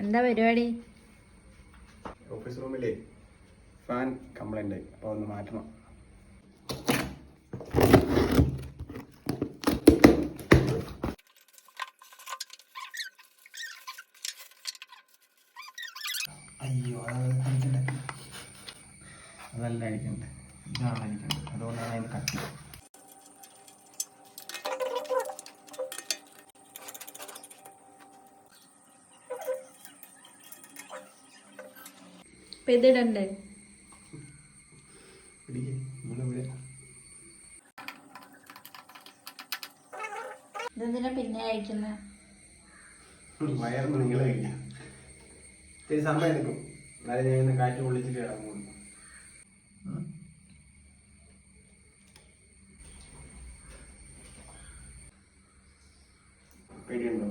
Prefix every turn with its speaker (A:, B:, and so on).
A: എന്താ പരിപാടി?
B: ഓഫീസ് റൂമിലെ ഫാൻ കംപ്ലൈൻ്റ് ആയി, അപ്പോൾ ഒന്ന് മാറ്റണം. അയ്യോ, അതല്ല അടിക്കണ്ടേ, ഇതാണ് അടിക്കണ്ടത്. അതുകൊണ്ടാണ് അതിന് കട്ടി.
A: ഇതിടണ്ടേ? ഇതെന്തിനാ പിന്നെ അയക്കുന്ന?
B: വയറിന് നിങ്ങൾ കഴിക്കാം. ഇത്തിരി സമയം എടുക്കും, എന്നാലും ഞാൻ ഇന്ന് കാറ്റ് പൊള്ളിച്ചിട്ട് ഇറങ്ങുള്ളൂ. പേടിയുണ്ടോ?